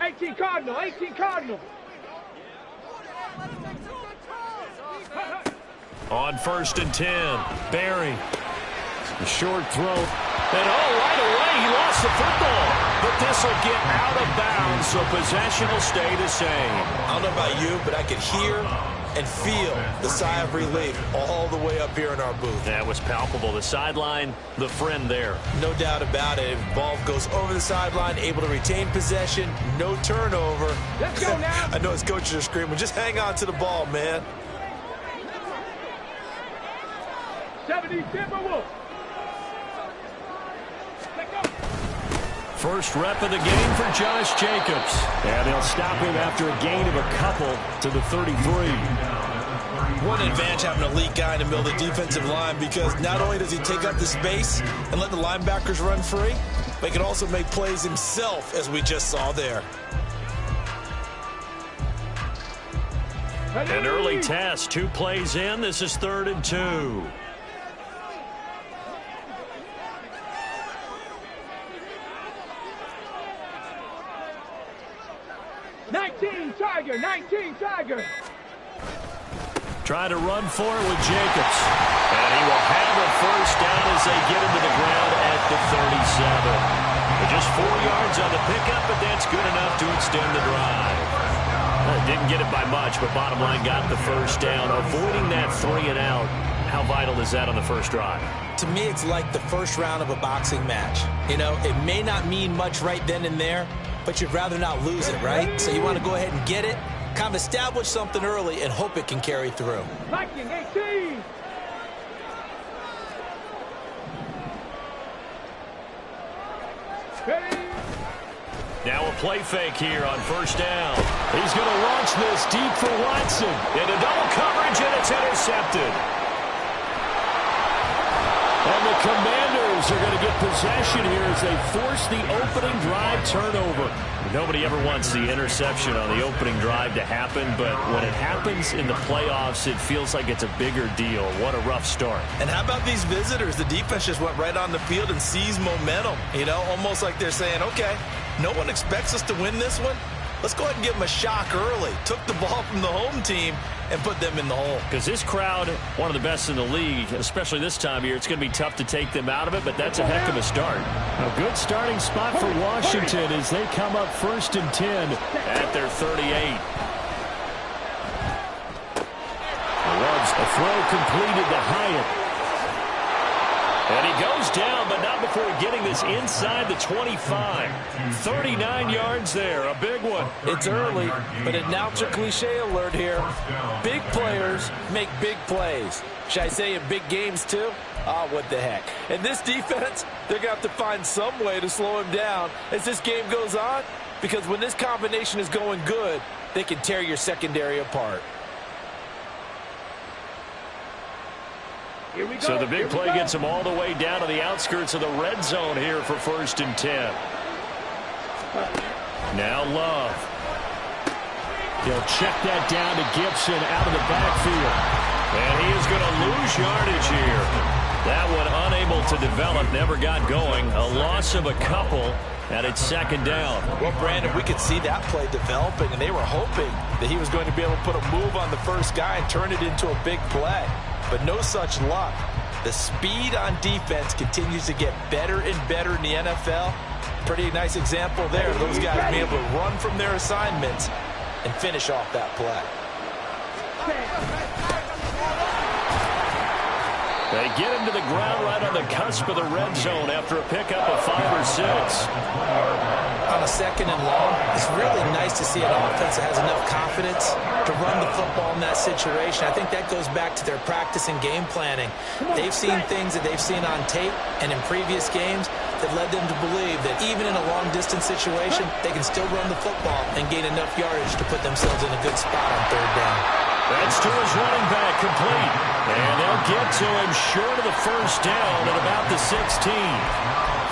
18 Cardinal, 18 Cardinal. On 1st and 10, Barry. The short throw. And right away, he lost the football. But this will get out of bounds, so possession will stay the same. I don't know about you, but I could hear and feel the sigh of relief all the way up here in our booth. That was palpable. The sideline, the friend there. No doubt about it. If the ball goes over the sideline, able to retain possession, no turnover. Let's go now. I know his coaches are screaming, just hang on to the ball, man. 70 Timberwolves. First rep of the game for Josh Jacobs. And they'll stop him after a gain of a couple to the 33. One advantage having an elite guy in the middle of the defensive line, because not only does he take up the space and let the linebackers run free, but he can also make plays himself, as we just saw there. An early test, 2 plays in. This is 3rd and 2. Tiger, 19 Tiger. Trying to run for it with Jacobs. And he will have a first down as they get him to the ground at the 37. Just 4 yards on the pickup, but that's good enough to extend the drive. Didn't get it by much, but bottom line got the first down. Avoiding that 3 and out. How vital is that on the first drive? To me, it's like the first round of a boxing match. You know, it may not mean much right then and there, but you'd rather not lose it, right? So you want to go ahead and get it, kind of establish something early, and hope it can carry through. Viking 18. Now a play fake here on first down. He's going to launch this deep for Watson. Into double coverage, and it's intercepted. And the Commanders are going to get possession here as they force the opening drive turnover. Nobody ever wants the interception on the opening drive to happen, but when it happens in the playoffs, it feels like it's a bigger deal. What a rough start. And how about these visitors? The defense just went right on the field and seized momentum. You know, almost like they're saying, okay, no one expects us to win this one. Let's go ahead and give them a shock early. Took the ball from the home team and put them in the hole. Because this crowd, one of the best in the league, especially this time of year, it's going to be tough to take them out of it, but that's a heck of a start. A good starting spot for Washington as they come up 1st and 10 at their 38. A throw completed to Hyatt. And he goes down, but not before getting this inside the 25. 39 yards there, a big one. It's early, but announcer cliche alert here. Big players make big plays. Should I say in big games too? Ah, what the heck. And this defense, they're going to have to find some way to slow him down as this game goes on, because when this combination is going good, they can tear your secondary apart. So the big play gets him all the way down to the outskirts of the red zone here for 1st and 10. Now Love. He'll check that down to Gibson out of the backfield. And he is going to lose yardage here. That one unable to develop, never got going. A loss of a couple, and it's 2nd down. Well, Brandon, we could see that play developing, and they were hoping that he was going to be able to put a move on the first guy and turn it into a big play. But no such luck. The speed on defense continues to get better and better in the NFL. Pretty nice example there. Those guys being able to run from their assignments and finish off that play. They get him to the ground right on the cusp of the red zone after a pickup of 5 or 6. On a 2nd and long, it's really nice to see an offense that has enough confidence to run the football in that situation. I think that goes back to their practice and game planning. They've seen things that they've seen on tape and in previous games that led them to believe that even in a long-distance situation, they can still run the football and gain enough yardage to put themselves in a good spot on 3rd down. That's to his running back, complete. And they'll get to him short of the first down at about the 16.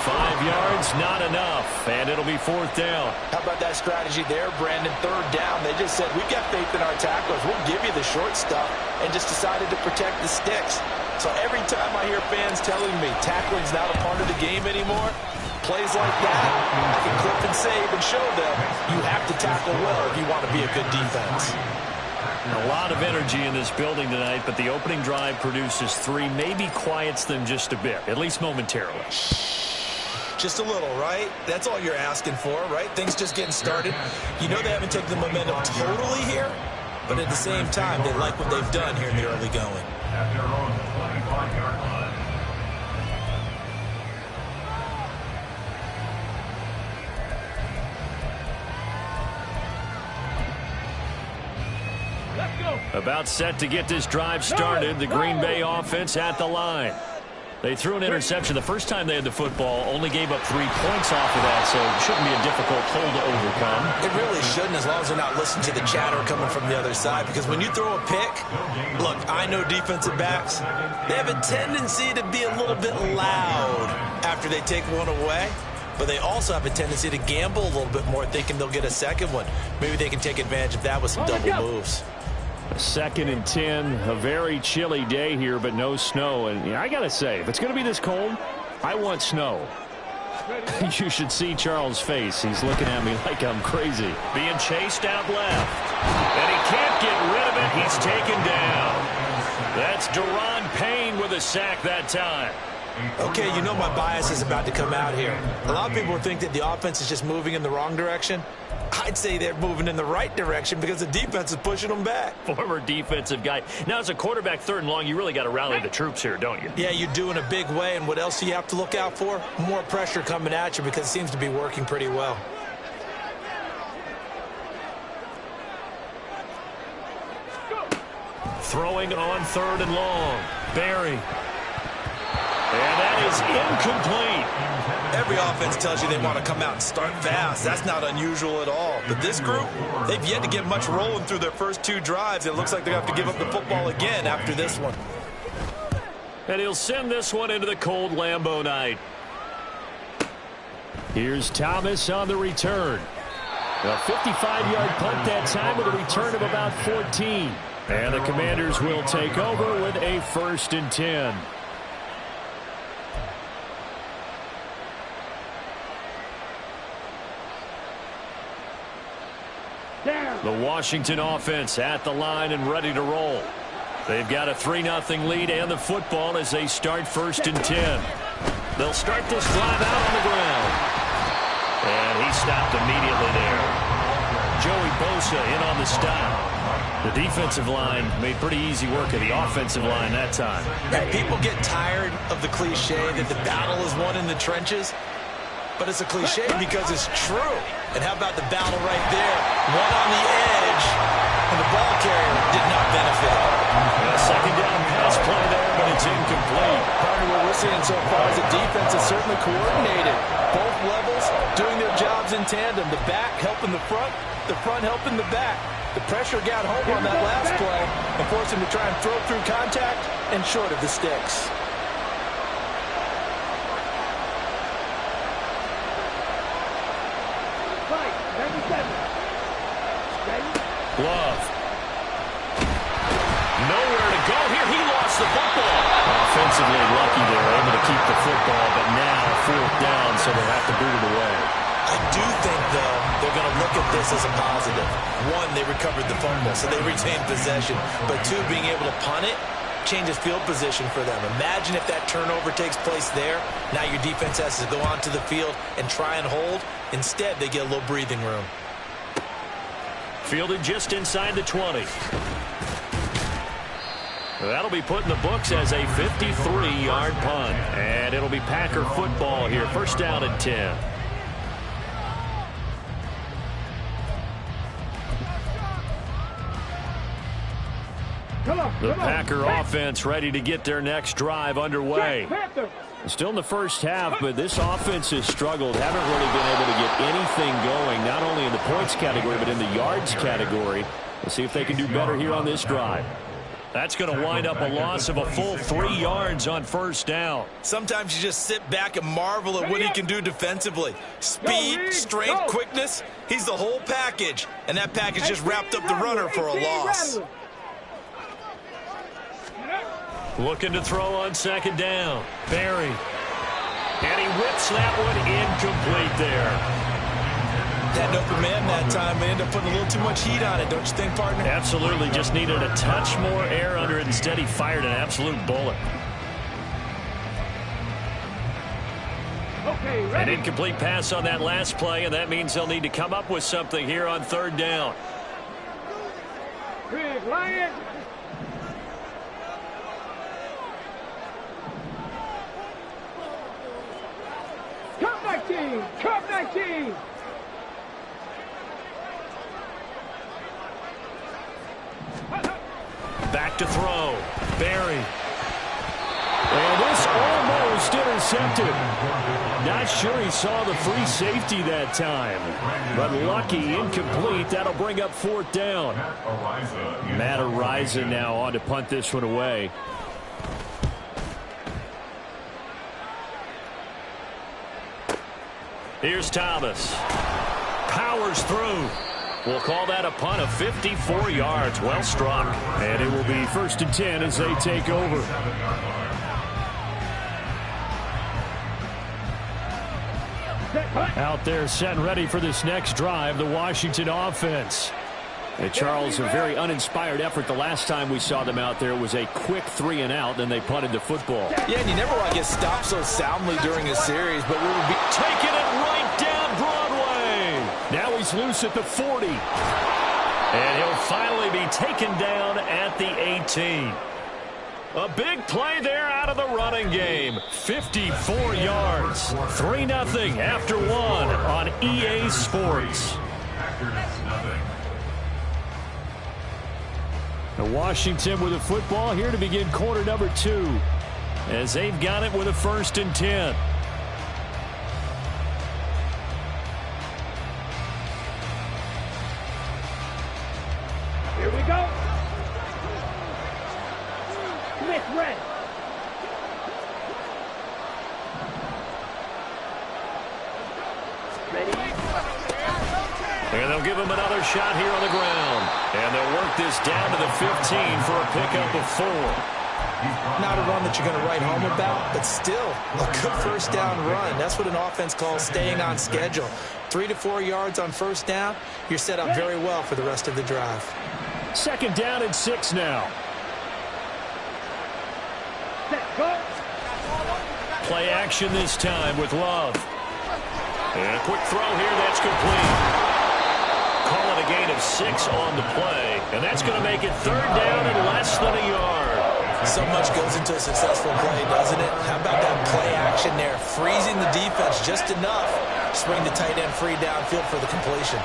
5 yards, not enough, and it'll be 4th down. How about that strategy there, Brandon? 3rd down, they just said, we've got faith in our tacklers. We'll give you the short stuff, and just decided to protect the sticks. So every time I hear fans telling me tackling's not a part of the game anymore, plays like that, I can clip and save and show them you have to tackle well if you want to be a good defense. A lot of energy in this building tonight, but the opening drive produces 3, maybe quiets them just a bit, at least momentarily. Just a little, right? That's all you're asking for, right? Things just getting started. You know they haven't taken the momentum totally here, but at the same time, they like what they've done here in the early going. At their own 25-yard line. Let's go. About set to get this drive started, the Green Bay offense at the line. They threw an interception the first time they had the football, only gave up 3 points off of that, so it shouldn't be a difficult hole to overcome. It really shouldn't, as long as they're not listening to the chatter coming from the other side, because when you throw a pick, look, I know defensive backs, they have a tendency to be a little bit loud after they take one away, but they also have a tendency to gamble a little bit more, thinking they'll get a second one. Maybe they can take advantage of that with some double moves. 2nd and 10, a very chilly day here, but no snow. And I got to say, if it's going to be this cold, I want snow. You should see Charles' face. He's looking at me like I'm crazy. Being chased out left. And he can't get rid of it. He's taken down. That's Daron Payne with a sack that time. Okay, you know my bias is about to come out here. A lot of people think that the offense is just moving in the wrong direction. I'd say they're moving in the right direction because the defense is pushing them back. Former defensive guy. Now, as a quarterback, 3rd and long, you really got to rally the troops here, don't you? Yeah, you do in a big way. And what else do you have to look out for? More pressure coming at you because it seems to be working pretty well. Throwing on 3rd and long. Barry. And that is incomplete. Every offense tells you they want to come out and start fast. That's not unusual at all. But this group, they've yet to get much rolling through their first 2 drives. It looks like they're going to have to give up the football again after this one. And he'll send this one into the cold Lambeau night. Here's Thomas on the return. A 55-yard punt that time with a return of about 14. And the Commanders will take over with a 1st and 10. The Washington offense at the line and ready to roll. They've got a 3-0 lead and the football as they start 1st and 10. They'll start this drive out on the ground. And he stopped immediately there. Joey Bosa in on the stop. The defensive line made pretty easy work of the offensive line that time. Yeah, people get tired of the cliche that the battle is won in the trenches. But it's a cliche because it's true. And how about the battle right there? One on the edge, and the ball carrier did not benefit. A 2nd down pass play there, but it's incomplete. Partner, what we're seeing so far is the defense is certainly coordinated. Both levels doing their jobs in tandem. The back helping the front helping the back. The pressure got home on that last play and forced him to try and throw through contact and short of the sticks. Glove. Nowhere to go here. He lost the football. Offensively lucky they were able to keep the football, but now 4th down, so they'll have to boot it away. I do think, though, they're going to look at this as a positive. 1, they recovered the fumble, so they retained possession. But 2, being able to punt it changes field position for them. Imagine if that turnover takes place there. Now your defense has to go onto the field and try and hold. Instead, they get a little breathing room. Fielded just inside the 20. That'll be put in the books as a 53-yard punt. And it'll be Packer football here. 1st down and 10. The Packer offense ready to get their next drive underway. Still in the first half, but this offense has struggled. Haven't really been able to get anything going, not only in the points category, but in the yards category. We'll see if they can do better here on this drive. That's going to wind up a loss of a full 3 yards on 1st down. Sometimes you just sit back and marvel at what he can do defensively. Speed, strength, quickness. He's the whole package. And that package just wrapped up the runner for a loss. Looking to throw on 2nd down. Barry. And he whips that one incomplete there. Had an open man that time, but ended up putting a little too much heat on it, don't you think, partner? Absolutely. Just needed a touch more air under it. Instead, he fired an absolute bullet. Okay, An ready? incomplete pass on that last play, and that means they'll need to come up with something here on third down. Big Lion. Cup 19. Cup 19. Back to throw. Barry. And this almost intercepted. Not sure he saw the free safety that time. But lucky, incomplete. That'll bring up fourth down. Matt Araiza now on to punt this one away. Here's Thomas. Powers through. We'll call that a punt of 54 yards. Well struck. And it will be 1st and 10 as they take over. Out there set and ready for this next drive, the Washington offense. And Charles, a very uninspired effort the last time we saw them out there. It was a quick 3 and out, then they punted the football. Yeah, and you never want to get stopped so soundly during a series, but we would be Taking it right down Broadway. Now he's loose at the 40. And he'll finally be taken down at the 18. A big play there out of the running game. 54 yards. 3-0 after 1 on EA Sports. Now Washington with the football here to begin quarter number 2. As they've got it with a 1st and 10. Here we go. Smith red. And they'll give him another shot here on the ground. And they'll work this down to the 15 for a pickup of 4. not a run that you're going to write home about, but still a good first down run. That's what an offense calls staying on schedule. 3 to 4 yards on first down, you're set up very well for the rest of the drive. 2nd down and 6 now. Set, go. Play action this time with Love. And a quick throw here, that's complete. Call it a gain of 6 on the play. And that's going to make it 3rd down and less than a yard. So much goes into a successful play, doesn't it? How about that play action there? Freezing the defense just enough to bring the tight end free downfield for the completion.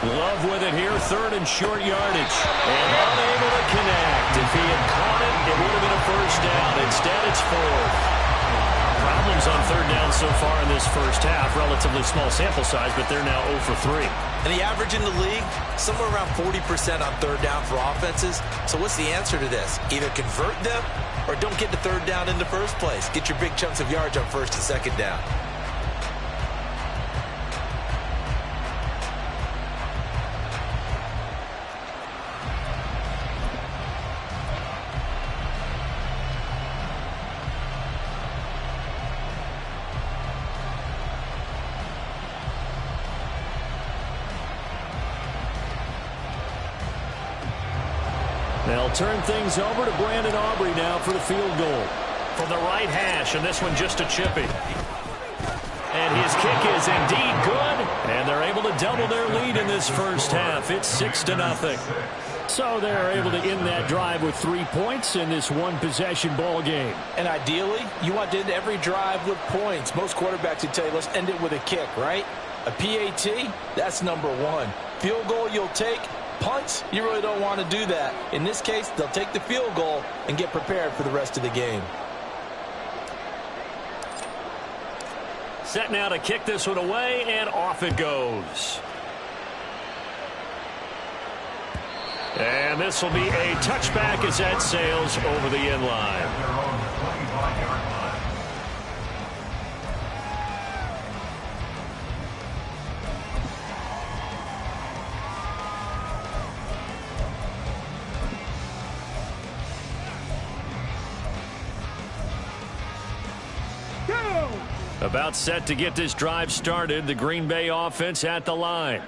Love with it here, 3rd and short yardage. And unable to connect. If he had caught it, it would have been a first down. Instead, it's 4th. Problems on 3rd down so far in this first half. Relatively small sample size, but they're now 0 for 3. And the average in the league, somewhere around 40% on 3rd down for offenses. So what's the answer to this? Either convert them or don't get to 3rd down in the first place. Get your big chunks of yards on 1st and 2nd down. They'll turn things over to Brandon Aubrey now for the field goal. From the right hash, and this one just a chippy. And his kick is indeed good, and they're able to double their lead in this first half. It's 6-0. So they're able to end that drive with 3 points in this one-possession ball game. And ideally, you want to end every drive with points. Most quarterbacks would tell you, let's end it with a kick, right? A PAT, that's number 1. Field goal you'll take. Punts, you really don't want to do that. In this case, they'll take the field goal and get prepared for the rest of the game. Set now to kick this one away, and off it goes. And this will be a touchback as that sails over the end line. Go! About set to get this drive started, the Green Bay offense at the line.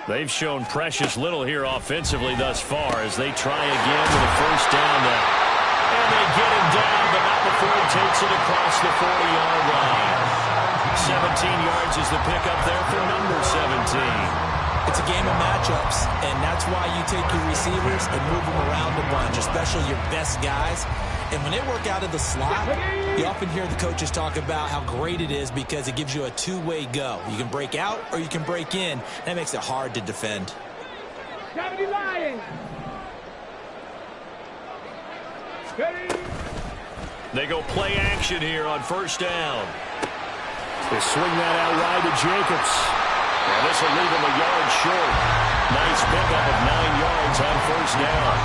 They've shown precious little here offensively thus far as they try again with a first down now. And they get him down, but not before he takes it across the 40-yard line. 17 yards is the pickup there for number 17. It's a game of matchups, and that's why you take your receivers and move them around a bunch, especially your best guys. And when they work out of the slot, you often hear the coaches talk about how great it is because it gives you a two-way go. You can break out or you can break in. That makes it hard to defend. Gravity Lions! Ready? They go play action here on first down. They swing that out wide to Jacobs. And this will leave him a yard short. Nice pickup of 9 yards on first down.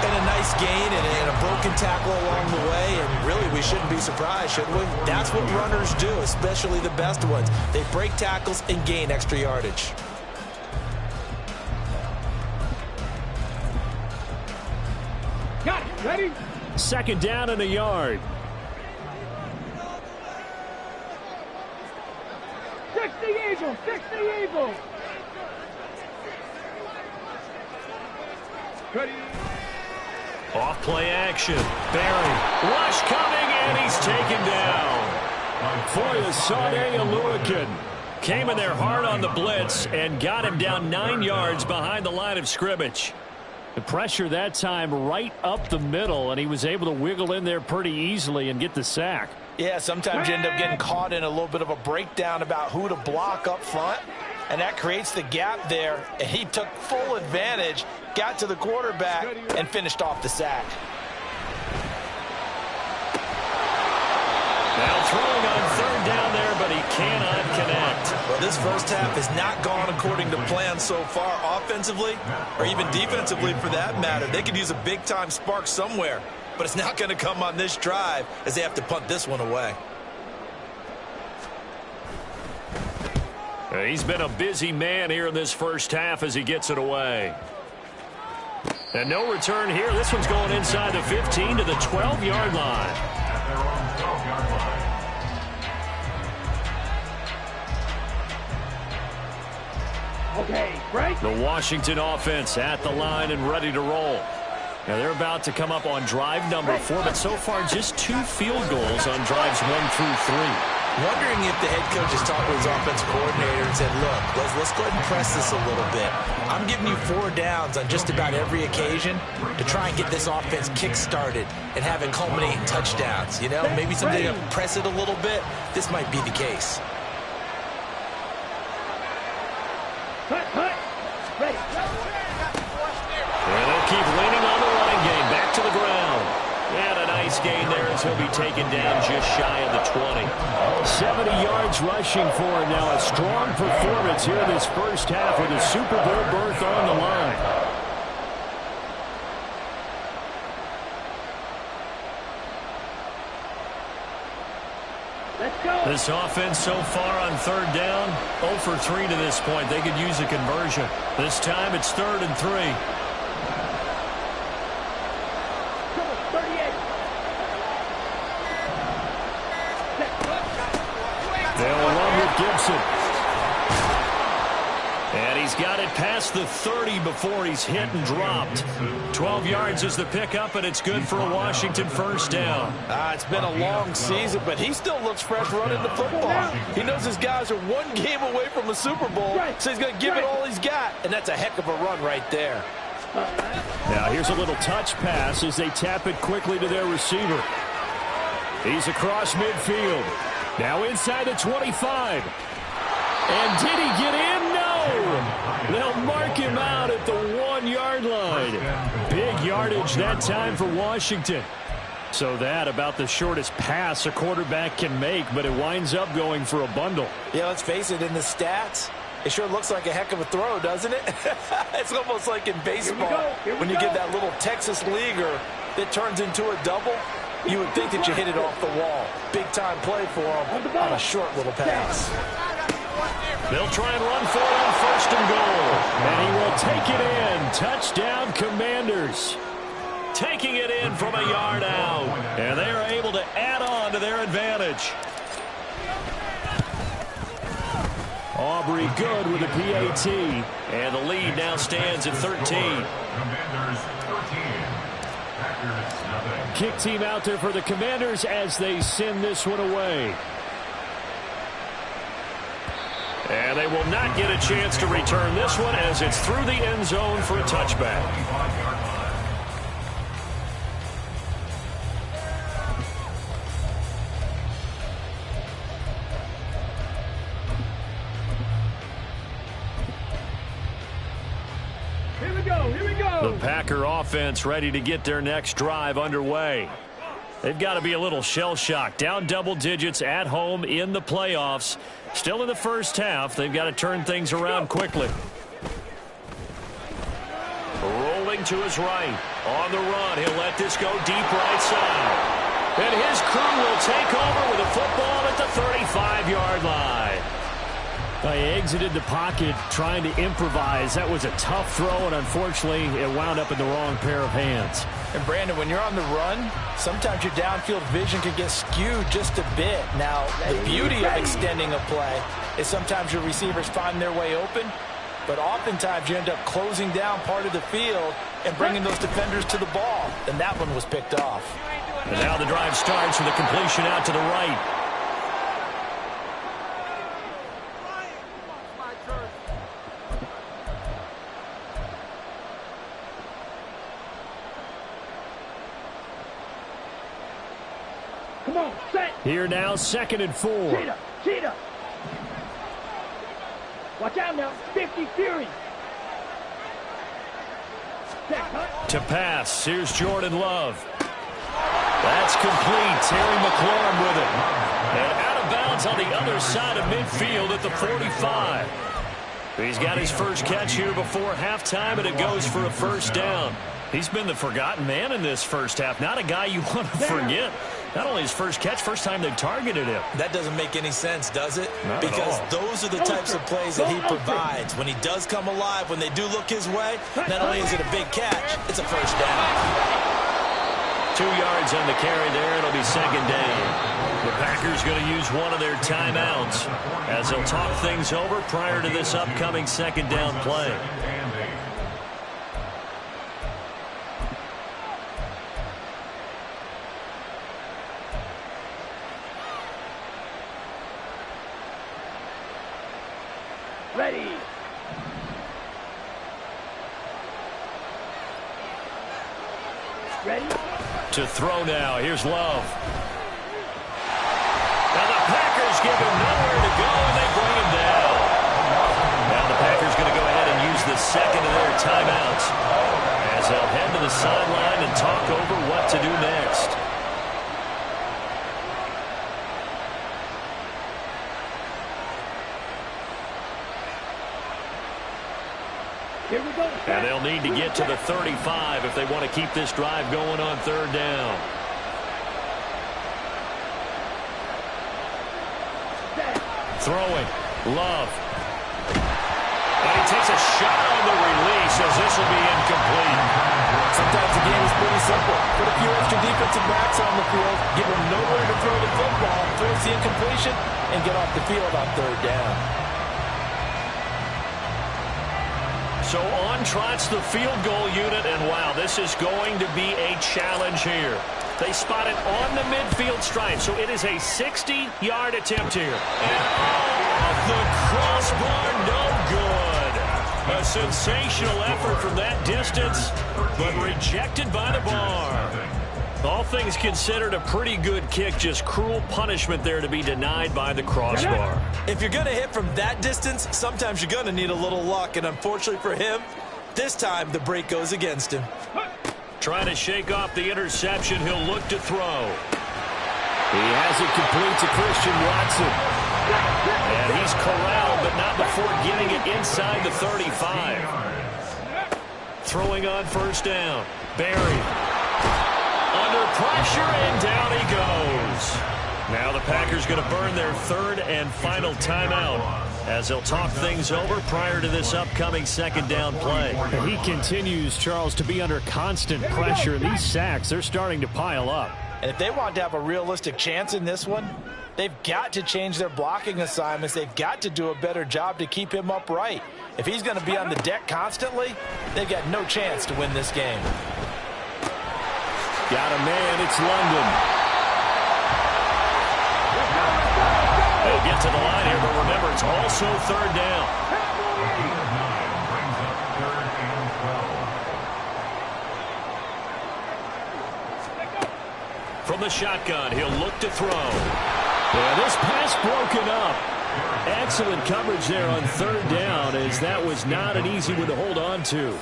And a nice gain and a broken tackle along the way. And really, we shouldn't be surprised, should we? That's what runners do, especially the best ones. They break tackles and gain extra yardage. Got it. Ready? Second down and a yard. 60 Eagles! 60 Eagles! Ready? Off play action. Barry. Rush coming, and he's taken down. Foyesade Oluokun came in there hard on the blitz and got him down 9 yards behind the line of scrimmage. The pressure that time right up the middle, and he was able to wiggle in there pretty easily and get the sack. Yeah, sometimes you end up getting caught in a little bit of a breakdown about who to block up front, and that creates the gap there. And he took full advantage, got to the quarterback, and finished off the sack. Now throwing on third down there, but he cannot connect. Well, this first half has not gone according to plan so far offensively, or even defensively for that matter. They could use a big-time spark somewhere, but it's not going to come on this drive as they have to punt this one away. He's been a busy man here in this first half as he gets it away. And no return here. This one's going inside the 15 to the 12-yard line. At their own 12-yard line. Okay, break. The Washington offense at the line and ready to roll. Now they're about to come up on drive number 4, but so far just 2 field goals on drives 1 through 3. Wondering if the head coach has talked to his offensive coordinator and said, look, let's go ahead and press this a little bit. I'm giving you 4 downs on just about every occasion to try and get this offense kick-started and have it culminate in touchdowns. You know, maybe someday to press it a little bit. This might be the case. Cut. Ready. And they'll keep leaning on the running game. Back to the ground. And a nice gain there as he'll be taken down just shy of the 20. 70 yards rushing for him now. A strong performance here in this first half with a Super Bowl berth on the line. Let's go. This offense so far on third down, 0 for 3 to this point. They could use a conversion. This time it's 3rd and 3. Come on, 38. They'll run with Gibson. And he's got it past the 30 before he's hit and dropped. 12 yards is the pickup, and it's good for a Washington first down. It's been a long season, but he still looks fresh running the football. He knows his guys are 1 game away from the Super Bowl, so he's going to give it all he's got, and that's a heck of a run right there. Now here's a little touch pass as they tap it quickly to their receiver. He's across midfield. Now inside the 25. And did he get in? No! They'll mark him out at the 1-yard line. Big yardage that time for Washington. So that about the shortest pass a quarterback can make, but it winds up going for a bundle. Yeah, let's face it, in the stats, it sure looks like a heck of a throw, doesn't it? It's almost like in baseball when you get that little Texas leaguer that turns into a double. You would think that you hit it off the wall. Big-time play for him on a short little pass. They'll try and run for it on 1st and goal. And he will take it in. Touchdown, Commanders. taking it in from a yard out. And they are able to add on to their advantage. Aubrey good with a PAT. And the lead now stands at 13. Commanders 13. Packers nothing. Kick team out there for the Commanders as they send this one away. And they will not get a chance to return this one as it's through the end zone for a touchback. 25-yard line. Here we go, here we go. The Packer offense ready to get their next drive underway. They've got to be a little shell-shocked. Down double digits at home in the playoffs. Still in the first half. They've got to turn things around quickly. Rolling to his right. On the run. He'll let this go deep right side. And his crew will take over with a football at the 35-yard line. He exited the pocket trying to improvise. That was a tough throw, and unfortunately, it wound up in the wrong pair of hands. And, Brandon, when you're on the run, sometimes your downfield vision can get skewed just a bit. Now, the beauty of extending a play is sometimes your receivers find their way open, but oftentimes you end up closing down part of the field and bringing those defenders to the ball. And that one was picked off. And now the drive starts with a completion out to the right. Come on, set. Here now, 2nd and 4. Cheetah, cheetah. Watch out now, 50 Fury. Set, cut. To pass, here's Jordan Love. That's complete. Terry McLaurin with it. And out of bounds on the other side of midfield at the 45. He's got his first catch here before halftime, and it goes for a first down. He's been the forgotten man in this first half. Not a guy you want to forget. Not only his first catch, first time they targeted him. That doesn't make any sense, does it? Not at because all. those are the types of plays that he provides. When he does come alive, when they do look his way, not only is it a big catch, it's a first down. 2 yards on the carry there. It'll be second down. The Packers going to use one of their timeouts as they'll talk things over prior to this upcoming second down play. Ready. Ready. To throw now. Here's Love. Now the Packers give him nowhere to go, and they bring him down. Now the Packers going to go ahead and use the second of their timeouts as they'll head to the sideline and talk over what to do next. Here we go. And they'll need to get to the 35 if they want to keep this drive going on third down. Throwing. Love. And he takes a shot on the release as this will be incomplete. Sometimes the game is pretty simple. Put a few extra defensive backs on the field, give them nowhere to throw the football, force the incompletion, and get off the field on third down. So on trots the field goal unit, and wow, this is going to be a challenge here. They spot it on the midfield stripe, so it is a 60-yard attempt here. And off the crossbar, no good. A sensational effort from that distance, but rejected by the bar. All things considered, a pretty good kick, just cruel punishment there to be denied by the crossbar. If you're going to hit from that distance, sometimes you're going to need a little luck, and unfortunately for him, this time the break goes against him. Trying to shake off the interception, he'll look to throw. He has it complete to Christian Watson. And he's corralled, but not before getting it inside the 35. Throwing on first down. Barry. Under pressure, and down he goes. Now the Packers going to burn their third and final timeout. as they'll talk things over prior to this upcoming second down play. He continues, Charles, to be under constant pressure. These sacks, they're starting to pile up. And if they want to have a realistic chance in this one, they've got to change their blocking assignments. They've got to do a better job to keep him upright. If he's going to be on the deck constantly, they've got no chance to win this game. Got a man, it's London. They'll get to the line here, but remember, it's also third down. Gain of 9 brings up 3rd and 12. From the shotgun, he'll look to throw. Yeah, this pass broken up. Excellent coverage there on third down, as that was not an easy one to hold on to.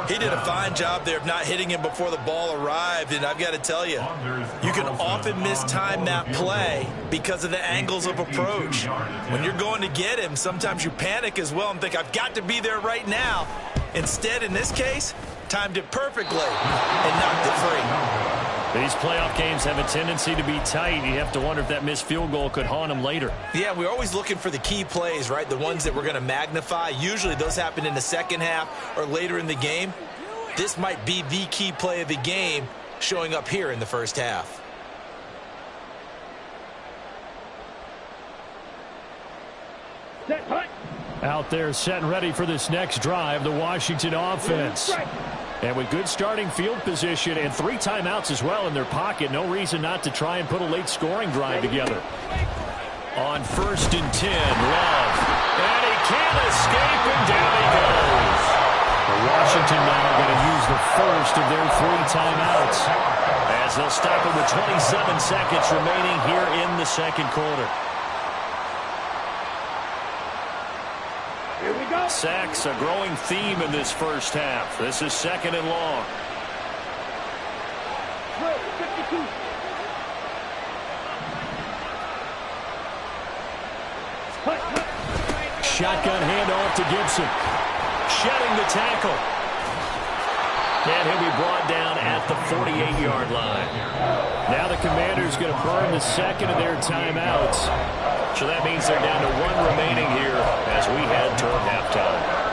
He did a fine job there of not hitting him before the ball arrived, and I've got to tell you, you can often mistime that play because of the angles of approach. When you're going to get him, sometimes you panic as well and think, I've got to be there right now. Instead, in this case, timed it perfectly and knocked it free. These playoff games have a tendency to be tight. You have to wonder if that missed field goal could haunt them later. Yeah, we're always looking for the key plays, right? The ones that we're going to magnify. Usually those happen in the second half or later in the game. This might be the key play of the game showing up here in the first half. Set, hut. Out there set and ready for this next drive, the Washington offense. And with good starting field position and 3 timeouts as well in their pocket, no reason not to try and put a late scoring drive together. On 1st and 10, Love. And he can't escape, and down he goes. Washington now going to use the first of their 3 timeouts, as they'll stop it with 27 seconds remaining here in the second quarter. Here we go. Sacks, a growing theme in this first half. This is 2nd and long. Drill, 52. Hut, hut. shotgun handoff to Gibson. Shedding the tackle. And he'll be brought down at the 48-yard line. Now the Commanders going to burn the second of their timeouts. So that means they're down to 1 remaining here as we head toward halftime.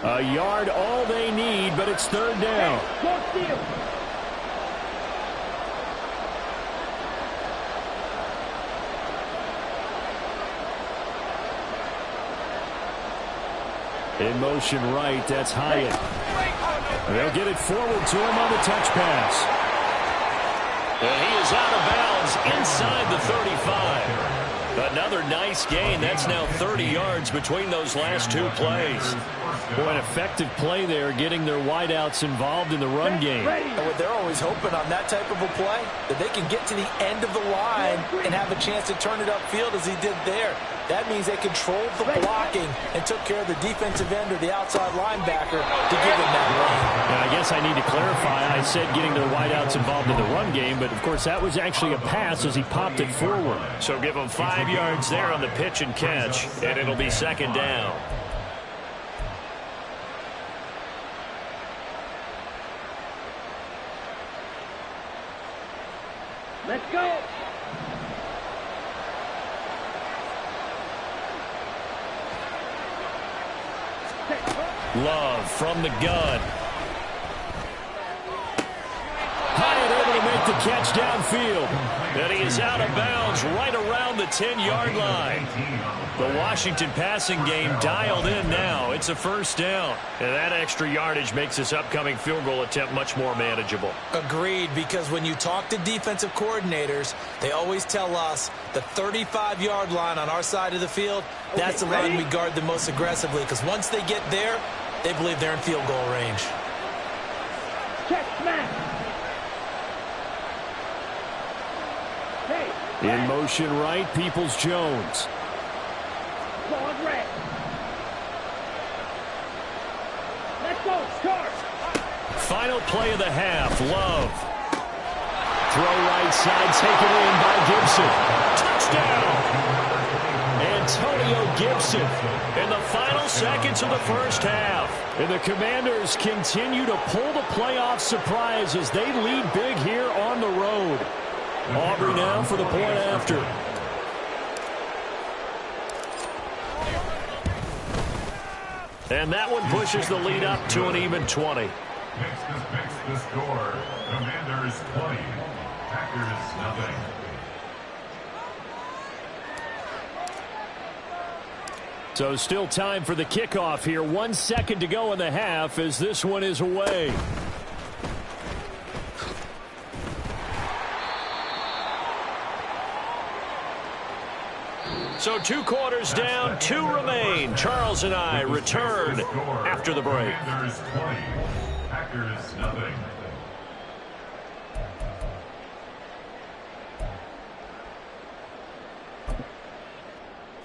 A yard all they need, but it's third down. Go steal. In motion right, that's Hyatt. They'll get it forward to him on the touch pass. And he is out of bounds inside the 35. Another nice gain. That's now 30 yards between those last 2 plays. Boy, an effective play there, getting their wideouts involved in the run game. And what they're always hoping on that type of a play, that they can get to the end of the line and have a chance to turn it upfield as he did there. That means they controlled the blocking and took care of the defensive end or the outside linebacker to give him that lane. And I guess I need to clarify. I said getting their wideouts involved in the run game, but, of course, that was actually a pass as he popped it forward. So give them 5 yards there on the pitch and catch, and it'll be second down. Let's go. Love from the gun. Hyatt able to make the catch downfield. And he is out of bounds right around the 10-yard line. The Washington passing game dialed in now. It's a first down. And that extra yardage makes this upcoming field goal attempt much more manageable. Agreed, because when you talk to defensive coordinators, they always tell us the 35-yard line on our side of the field, that's the line we guard the most aggressively, because once they get there, they believe they're in field goal range. Check smash. Hey. In motion right, Peoples-Jones. Ball is red. Let's go. Charge. Final play of the half. Love. Throw right side, taken in by Gibson. Touchdown. Antonio Gibson. In the final seconds of the first half. And the Commanders continue to pull the playoff surprise as they lead big here on the road. Aubrey now for the point after. And that one pushes the lead up to an even 20. Makes the score. Commanders 20. Packers nothing. So still time for the kickoff here. 1 second to go in the half as this one is away. So 2 quarters down, 2 remain. Charles and I return after the break. Commanders 20. Packers nothing.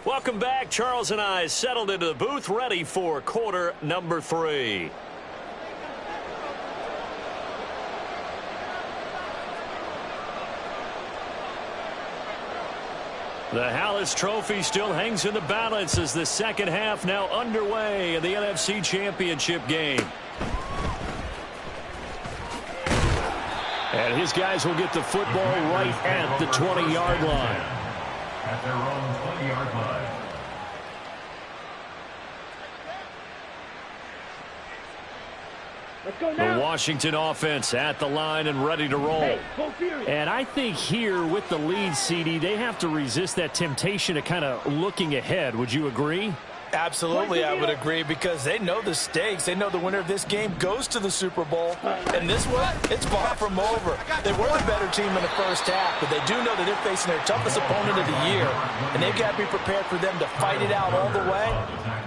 Welcome back. Charles and I settled into the booth, ready for quarter number 3. The Hallis Trophy still hangs in the balance as the second half now underway in the NFC Championship game. And his guys will get the football right at the 20-yard line. At their own 20-yard line. Let's go The now. Washington offense at the line and ready to roll. Hey, go Fury. And I think here with the lead, CD, they have to resist that temptation of kind of looking ahead. Would you agree? Absolutely, I would agree, because they know the stakes. They know the winner of this game goes to the Super Bowl. And this one, it's far from over. They were the better team in the first half, but they do know that they're facing their toughest opponent of the year. And they've got to be prepared for them to fight it out all the way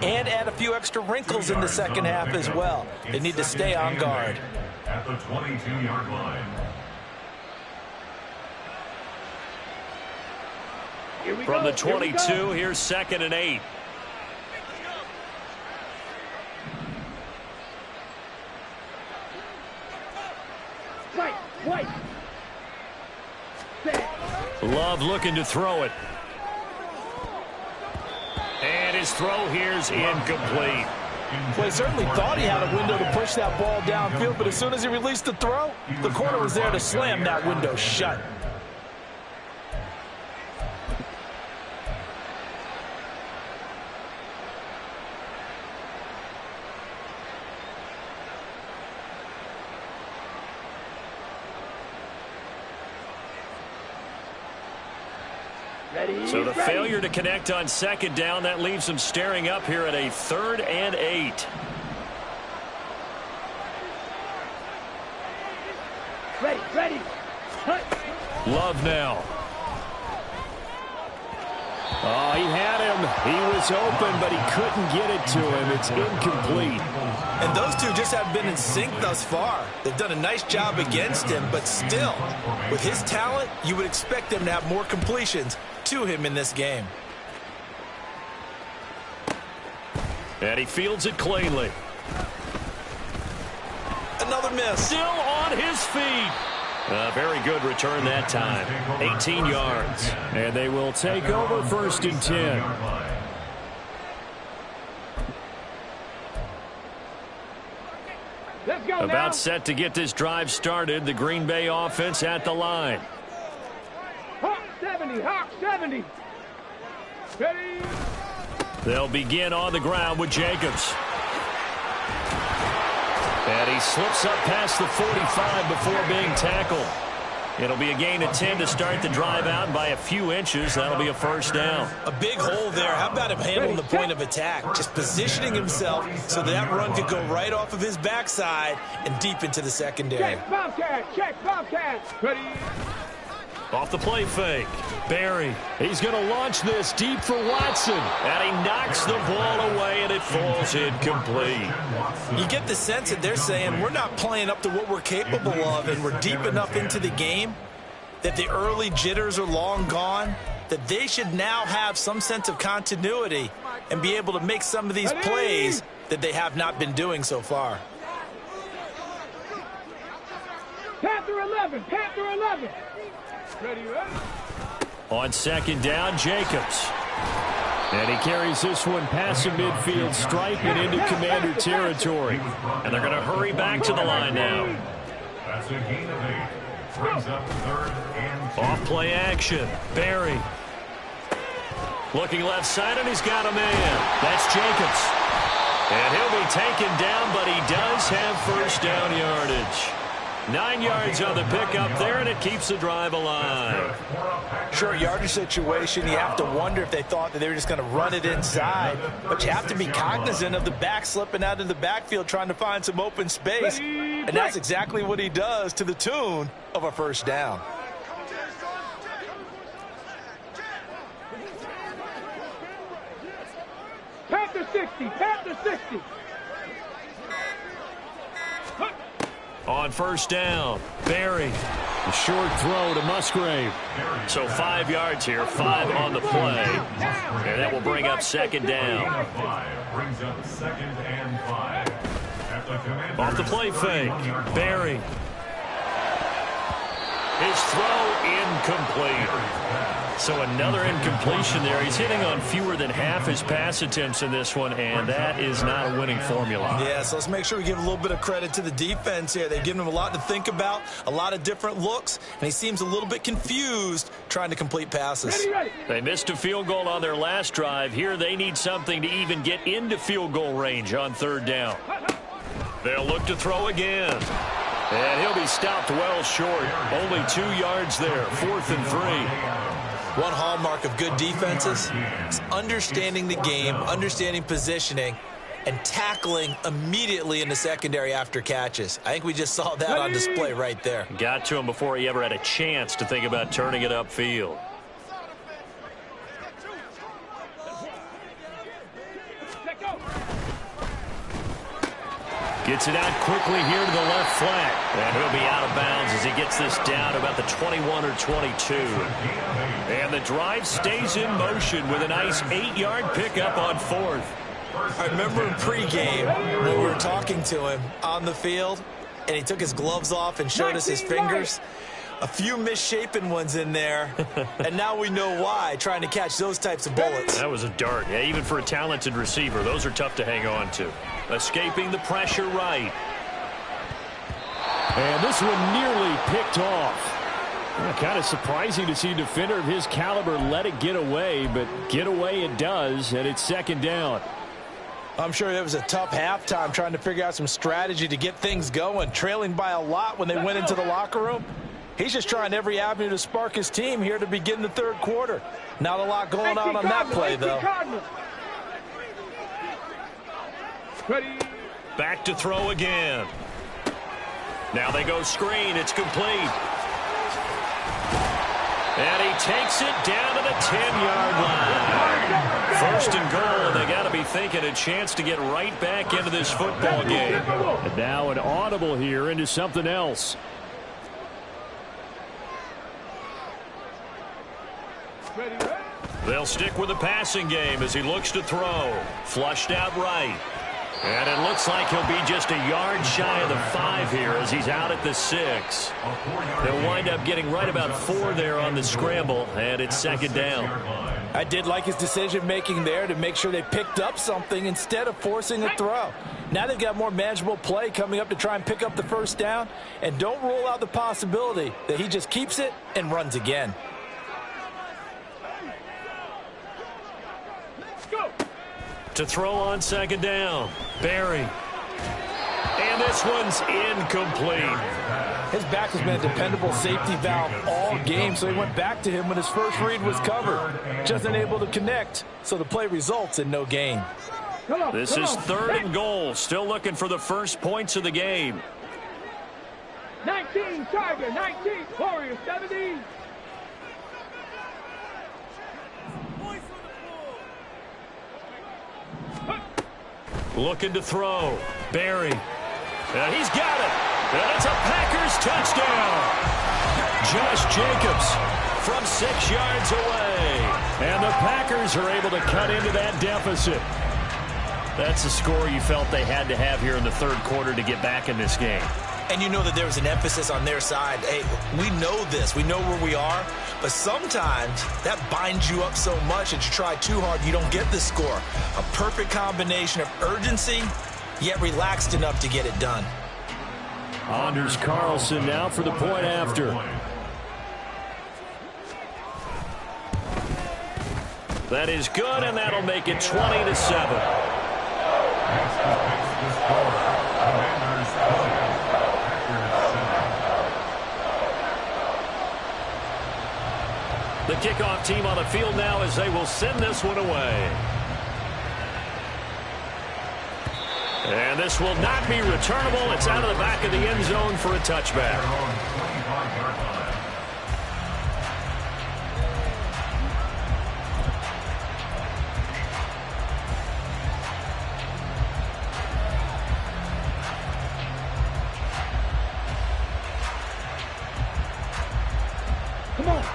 and add a few extra wrinkles in the second half as well. They need to stay on guard. At the 22-yard line. Here we From go. the Here we 22, go. here's 2nd and 8. Right, right. Love looking to throw it. And his throw here's incomplete. Well, he certainly thought he had a window to push that ball downfield, but as soon as he released the throw, the corner was there to slam that window shut. Ready, So the ready. failure to connect on 2nd down, that leaves them staring up here at a 3rd and 8. Ready, ready. Cut. Love now. Oh, he had him. He was open, but he couldn't get it to him. It's incomplete. And those two just haven't been in sync thus far. They've done a nice job against him, but still, with his talent, you would expect them to have more completions to him in this game. And he fields it cleanly. Another miss. Still on his feet. A very good return that time. 18 yards. And they will take over 1st and 10. Let's go About now. set to get this drive started. The Green Bay offense at the line. Hawk 70, Hawk 70. Ready. They'll begin on the ground with Jacobs. And he slips up past the 45 before being tackled. It'll be a gain of 10 to start the drive out by a few inches. That'll be a 1st down. A big hole there. How about him handling the point of attack? Just positioning himself so that run could go right off of his backside and deep into the secondary. Check Bobcat. Check Bobcat. Ready. Off the play fake. Barry. He's going to launch this deep for Watson. And he knocks the ball away, and it falls incomplete. You get the sense that they're saying we're not playing up to what we're capable of, and we're deep enough into the game that the early jitters are long gone, that they should now have some sense of continuity and be able to make some of these plays that they have not been doing so far. Panther 11. Panther 11. Ready, ready. On 2nd down, Jacobs. And he carries this one past the midfield stripe and into Commander territory. And they're going to hurry back to the line now. That's a gain of 8. Brings up 3rd and 2. Off play action. Barry. Looking left side, and he's got a man. That's Jacobs. And he'll be taken down, but he does have 1st down yardage. 9 yards on the pickup there, and it keeps the drive alive. Short yardage situation, you have to wonder if they thought that they were just going to run it inside. But you have to be cognizant of the back slipping out of the backfield trying to find some open space. And that's exactly what he does to the tune of a 1st down. Panther 60. Panther 60. On 1st down, Barry. A short throw to Musgrave. So 5 yards here, 5 on the play. And that will bring up 2nd down. 5 brings up 2nd and 5. At the Commander. Off the play fake, Barry. His throw incomplete. So another incompletion there. He's hitting on fewer than half his pass attempts in this one, and that is not a winning formula. Yeah, so let's make sure we give a little bit of credit to the defense here. They've given him a lot to think about, a lot of different looks, and he seems a little bit confused trying to complete passes. Ready, ready. They missed a field goal on their last drive. Here they need something to even get into field goal range on 3rd down. They'll look to throw again. And he'll be stopped well short. Only 2 yards there, 4th and 3. One hallmark of good defenses is understanding the game, understanding positioning, and tackling immediately in the secondary after catches. I think we just saw that on display right there. Got to him before he ever had a chance to think about turning it upfield. Let go. Gets it out quickly here to the left flank. And he'll be out of bounds as he gets this down to about the 21 or 22. And the drive stays in motion with a nice 8-yard pickup on 4th. I remember in pregame when we were talking to him on the field, and he took his gloves off and showed us his fingers. A few misshapen ones in there, and now we know why, trying to catch those types of bullets. That was a dart. Yeah, even for a talented receiver, those are tough to hang on to. Escaping the pressure right. And this one nearly picked off. Kind of surprising to see a defender of his caliber let it get away, but get away it does, and it's 2nd down. I'm sure it was a tough halftime trying to figure out some strategy to get things going, trailing by a lot when they went into the locker room. He's just trying every avenue to spark his team here to begin the 3rd quarter. Not a lot going on that play, though. Ready. Back to throw again. Now they go screen. It's complete. And he takes it down to the 10-yard line. 1st and goal, and they got to be thinking a chance to get right back into this football game. And now an audible here into something else. Ready, ready. They'll stick with the passing game as he looks to throw. Flushed out right. And it looks like he'll be just a yard shy of the 5 here as he's out at the 6. They'll wind up getting right about 4 there on the scramble, and it's second down. I did like his decision-making there to make sure they picked up something instead of forcing a throw. Now they've got more manageable play coming up to try and pick up the first down, and don't rule out the possibility that he just keeps it and runs again. To throw on second down, Barry. And this one's incomplete. His back has been a dependable safety valve all game, so he went back to him when his first read was covered. Just unable to connect, so the play results in no gain. This is 3rd and goal. Still looking for the first points of the game. 19, Tiger, 19, Warrior, 70. Looking to throw. Barry. And he's got it. And it's a Packers touchdown. Josh Jacobs from 6 yards away. And the Packers are able to cut into that deficit. That's a score you felt they had to have here in the 3rd quarter to get back in this game. And you know that there was an emphasis on their side. Hey, we know this. We know where we are. But sometimes that binds you up so much that you try too hard, you don't get the score. A perfect combination of urgency, yet relaxed enough to get it done. Anders Carlson now for the point after. That is good, and that'll make it 20-7. The kickoff team on the field now as they will send this one away. And this will not be returnable. It's out of the back of the end zone for a touchback.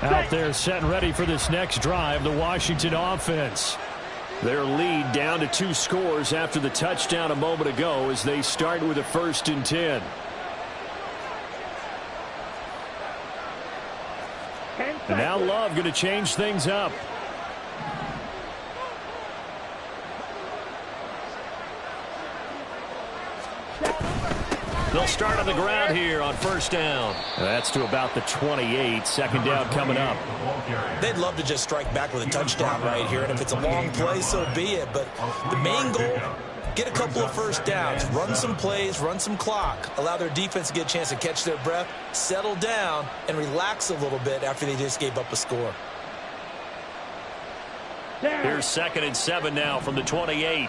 Out there set and ready for this next drive, the Washington offense. Their lead down to 2 scores after the touchdown a moment ago as they start with a 1st and 10. And now Love going to change things up. They'll start on the ground here on 1st down. That's to about the 28. 2nd down coming up. They'd love to just strike back with a touchdown right here, and if it's a long play, so be it. But the main goal, get a couple of 1st downs, run some plays, run some clock, allow their defense to get a chance to catch their breath, settle down, and relax a little bit after they just gave up a score. Here's 2nd and 7 now from the 28.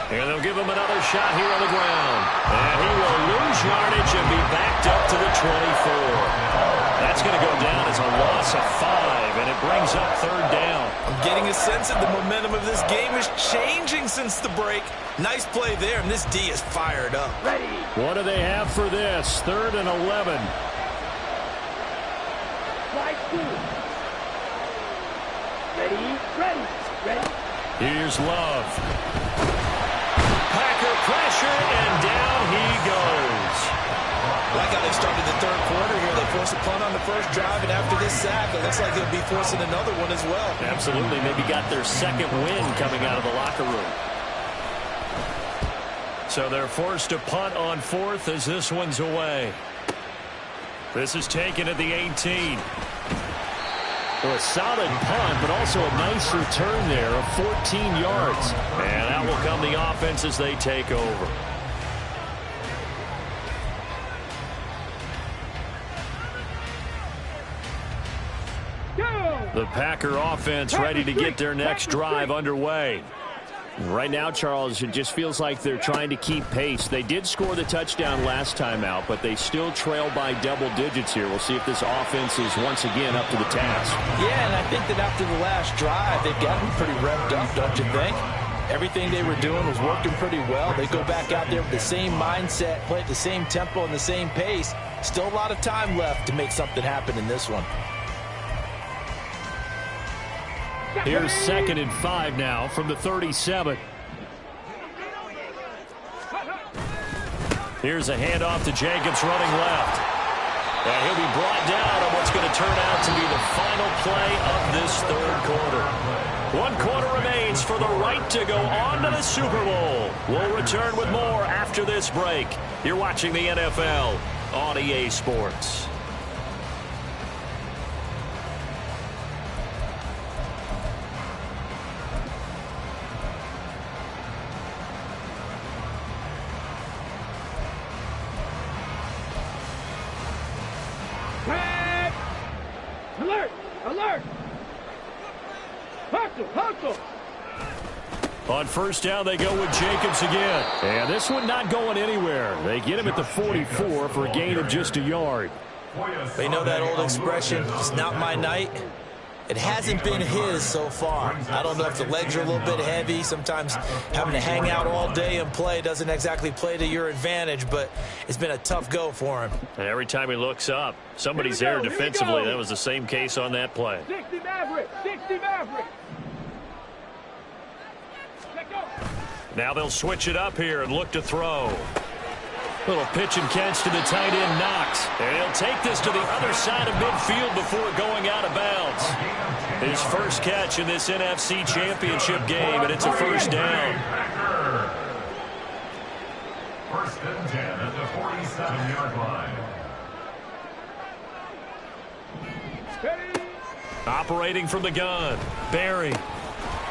And they'll give him another shot here on the ground. And he will lose yardage and be backed up to the 24. That's going to go down as a loss of 5, and it brings up 3rd down. I'm getting a sense that the momentum of this game is changing since the break. Nice play there, and this D is fired up. Ready. What do they have for this? 3rd and 11. Slide 2. Ready, ready, ready. Here's Love. Packer pressure, and down he goes. Like how they started the 3rd quarter here. They forced a punt on the 1st drive, and after this sack, it looks like they'll be forcing another one as well. Absolutely. Maybe got their 2nd win coming out of the locker room. So they're forced to punt on 4th as this one's away. This is taken at the 18. Well, a solid punt, but also a nice return there of 14 yards. And out will come the offense as they take over. The Packer offense ready to get their next drive underway. Right now, Charles, it just feels like they're trying to keep pace. They did score the touchdown last time out, but they still trail by double digits here. We'll see if this offense is once again up to the task. Yeah, and I think that after the last drive, they've gotten pretty revved up, don't you think? Everything they were doing was working pretty well. They go back out there with the same mindset, play at the same tempo and the same pace. Still a lot of time left to make something happen in this one. Here's 2nd and 5 now from the 37. Here's a handoff to Jacobs running left. And he'll be brought down on what's going to turn out to be the final play of this 3rd quarter. 1 quarter remains for the right to go on to the Super Bowl. We'll return with more after this break. You're watching the NFL on EA Sports. Alert! Alert! Hustle! Hustle! On 1st down, they go with Jacobs again. And this one not going anywhere. They get him at the 44 for a gain of just a yard. They know that old expression, it's not my night. It hasn't been his so far. I don't know if the legs are a little bit heavy. Sometimes having to hang out all day and play doesn't exactly play to your advantage, but it's been a tough go for him. And every time he looks up, somebody's there defensively. That was the same case on that play. 60 Maverick! 60 Maverick! Let go! Now they'll switch it up here and look to throw. Little pitch and catch to the tight end, Knox. And he'll take this to the other side of midfield before going out of bounds. His first catch in this NFC Championship game, and it's a 1st down. 1st and 10 at the 47-yard line. Operating from the gun, Barry.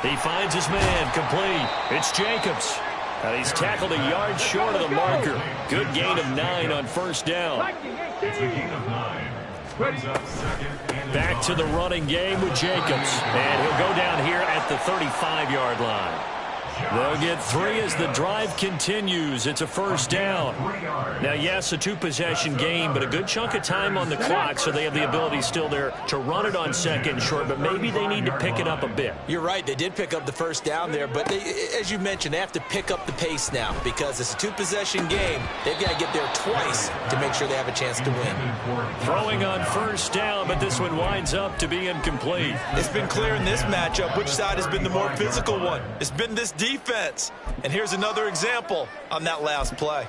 He finds his man, complete. It's Jacobs. And he's tackled a yard short of the marker. Good gain of 9 on 1st down. It's a gain of 9. Brings up 2nd and Back to the running game with Jacobs. And he'll go down here at the 35-yard line. They'll get 3 as the drive continues. It's a 1st down. Now, yes, a 2-possession game, but a good chunk of time on the clock, so they have the ability still there to run it on 2nd and short, but maybe they need to pick it up a bit. You're right. They did pick up the 1st down there, but they, as you mentioned, they have to pick up the pace now because it's a 2-possession game. They've got to get there twice to make sure they have a chance to win. Throwing on 1st down, but this one winds up to be incomplete. It's been clear in this matchup which side has been the more physical one. It's been this defense. And here's another example on that last play.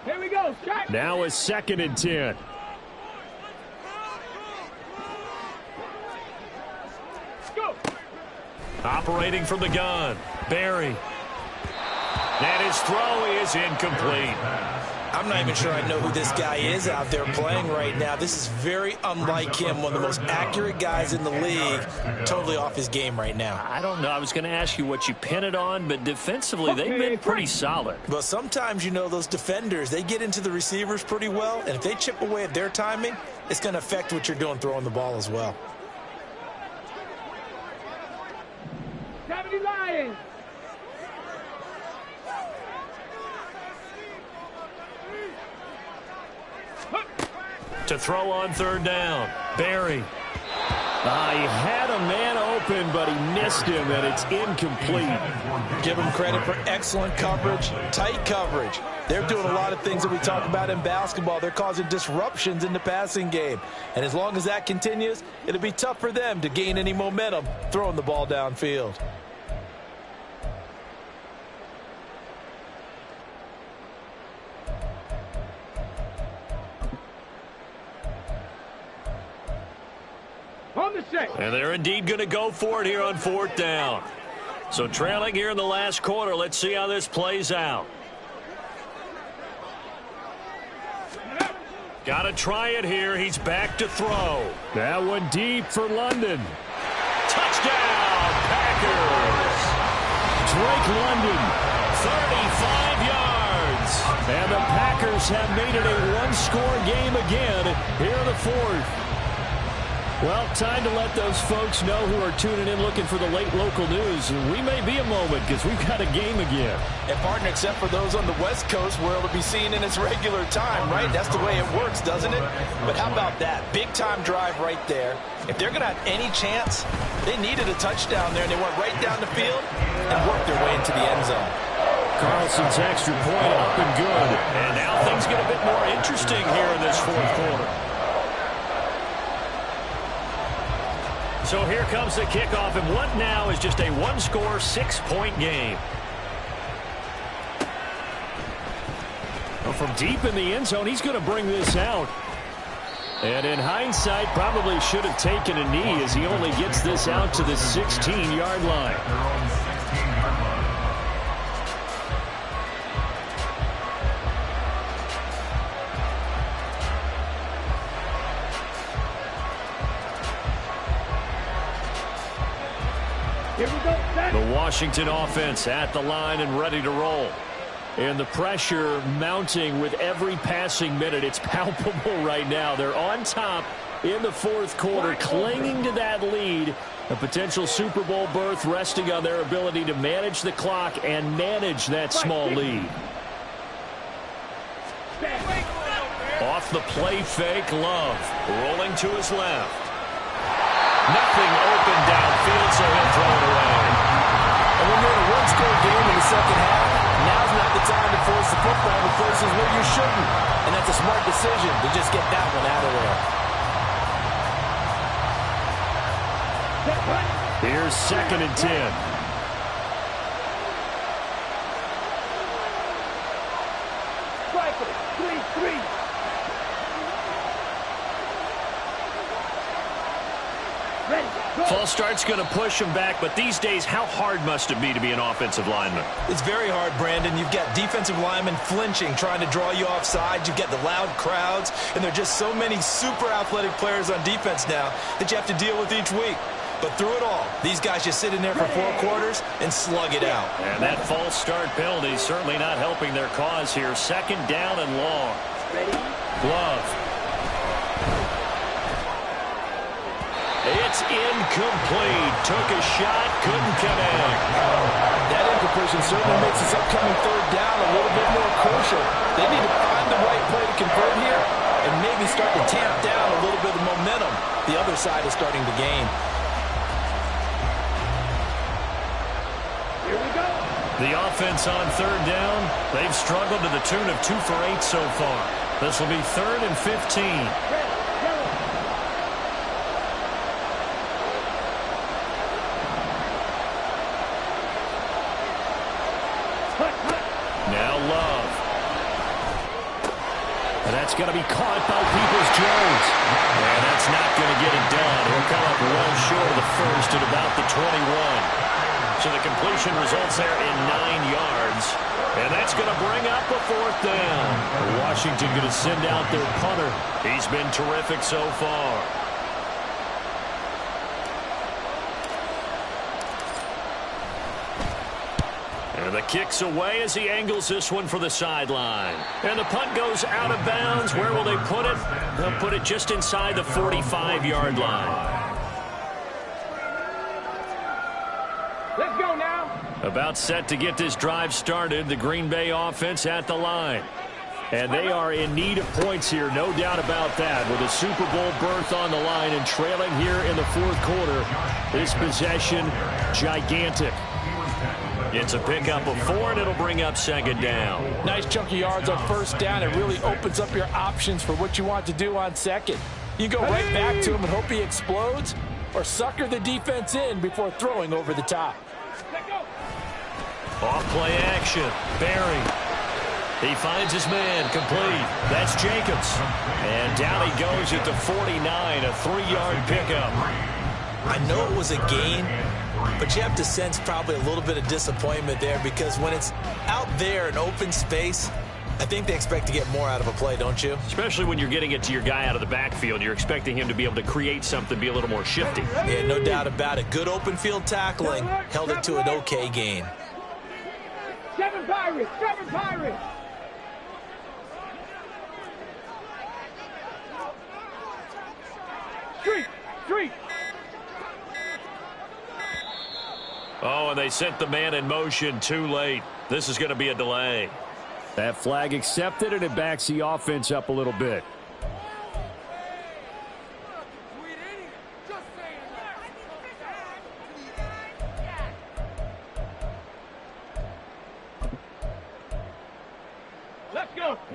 Here we go, strike. Now is 2nd and 10. Go. Operating from the gun, Barry. And his throw is incomplete. I'm not even sure I know who this guy is out there playing right now. This is very unlike him, one of the most accurate guys in the league, totally off his game right now. I don't know. I was going to ask you what you pin it on, but defensively, they've been pretty solid. But sometimes, you know, those defenders, they get into the receivers pretty well, and if they chip away at their timing, it's going to affect what you're doing throwing the ball as well. 70 Lions. To throw on 3rd down, Barry. He had a man open, but he missed him, and it's incomplete. Give him credit for excellent coverage, tight coverage. They're doing a lot of things that we talk about in basketball. They're causing disruptions in the passing game. And as long as that continues, it'll be tough for them to gain any momentum throwing the ball downfield. On the set. And they're indeed going to go for it here on 4th down. So trailing here in the last quarter. Let's see how this plays out. Got to try it here. He's back to throw. That one deep for London. Touchdown, Packers. Drake London, 35 yards. And the Packers have made it a one-score game again here in the 4th. Well, time to let those folks know who are tuning in looking for the late local news. We may be a moment because we've got a game again. And, partner, except for those on the West Coast where it'll be seen in its regular time, right? That's the way it works, doesn't it? But how about that? Big-time drive right there. If they're going to have any chance, they needed a touchdown there, and they went right down the field and worked their way into the end zone. Carlson's extra point up and good. And now things get a bit more interesting here in this fourth quarter. So here comes the kickoff, and what now is just a one-score, 6-point game. Well, from deep in the end zone, he's going to bring this out. And in hindsight, probably should have taken a knee as he only gets this out to the 16-yard line. Their own 16-yard line. Here we go, set. The Washington offense at the line and ready to roll. And the pressure mounting with every passing minute. It's palpable right now. They're on top in the fourth quarter, clinging to that lead. A potential Super Bowl berth resting on their ability to manage the clock and manage that small lead. Off the play fake, Love rolling to his left. Nothing open downfield, so he'll throw it away. And when you're in a one-score game in the second half, now's not the time to force the football to places where you shouldn't. And that's a smart decision to just get that one out of there. Here's 2nd and 10. Striker, 3-3. Ready, go. False start's going to push him back, but these days, how hard must it be to be an offensive lineman? It's very hard, Brandon. You've got defensive linemen flinching, trying to draw you offside. You've got the loud crowds, and there are just so many super athletic players on defense now that you have to deal with each week. But through it all, these guys just sit in there for 4 quarters and slug it out. And that false start penalty is certainly not helping their cause here. 2nd down and long. Ready? Love. It's incomplete. Took a shot, couldn't connect. That incompletion certainly makes this upcoming 3rd down a little bit more crucial. They need to find the right play to convert here and maybe start to tamp down a little bit of momentum the other side is starting to gain. Here we go. The offense on 3rd down, they've struggled to the tune of 2 for 8 so far. This will be 3rd and 15. Ready, go. Now Love. And that's going to be caught by Peoples-Jones. And that's not going to get it done. He'll come up well short of the first at about the 21. So the completion results there in 9 yards. And that's going to bring up a 4th down. Washington going to send out their punter. He's been terrific so far. And the kick's away as he angles this one for the sideline. And the punt goes out of bounds. Where will they put it? They'll put it just inside the 45-yard line. Let's go now. About set to get this drive started. The Green Bay offense at the line. And they are in need of points here, no doubt about that. With a Super Bowl berth on the line and trailing here in the fourth quarter. This possession, gigantic. It's a pickup of 4, and it'll bring up 2nd down. Nice chunk of yards on 1st down. It really opens up your options for what you want to do on 2nd. You go right back to him and hope he explodes, or sucker the defense in before throwing over the top. Let go. Off play action. Barry. He finds his man. Complete. That's Jacobs. And down he goes at the 49. A 3-yard pickup. I know it was a gain, but you have to sense probably a little bit of disappointment there because when it's out there in open space, I think they expect to get more out of a play, don't you? Especially when you're getting it to your guy out of the backfield. You're expecting him to be able to create something, be a little more shifty. Yeah, no doubt about it. Good open field tackling. Held it to an okay gain. 7 Pirates, 7 Pirates. Street. Oh, and they sent the man in motion too late. This is going to be a delay. That flag accepted, and it backs the offense up a little bit.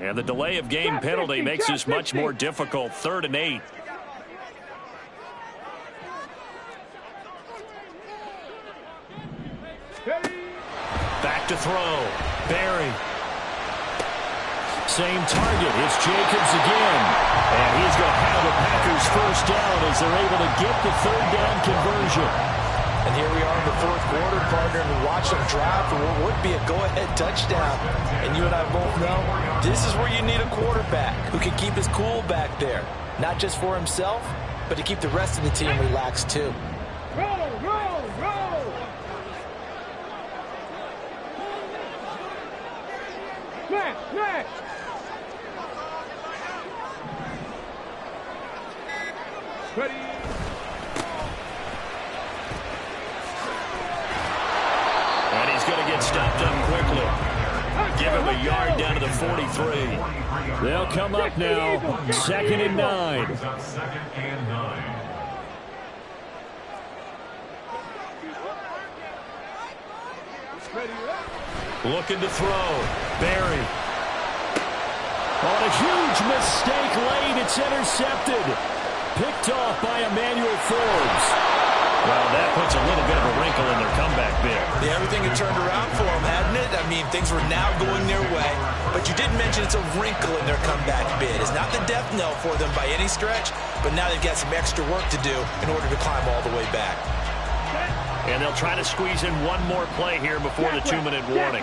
And the delay of game penalty makes this much more difficult. 3rd and 8. Back to throw. Barry. Same target. It's Jacobs again. And he's going to have the Packers first down as they're able to get the 3rd down conversion. And here we are in the 4th quarter, partner, and watch them drive for what would be a go-ahead touchdown. And you and I both know this is where you need a quarterback who can keep his cool back there. Not just for himself, but to keep the rest of the team relaxed too. Roll, roll, roll. Smash, smash. Ready. And he's going to get stopped up quickly. Give him a yard down to the 43. They'll come up now. 2nd and 9. Brings up 2nd and 9. Looking to throw. Barry. On a huge mistake late. It's intercepted. Picked off by Emmanuel Forbes. Well, that puts a little bit of a wrinkle in their comeback bid. Yeah, everything had turned around for them, hadn't it? I mean, things were now going their way. But you did mention it's a wrinkle in their comeback bid. It's not the death knell for them by any stretch, but now they've got some extra work to do in order to climb all the way back. And they'll try to squeeze in one more play here before the 2-minute warning.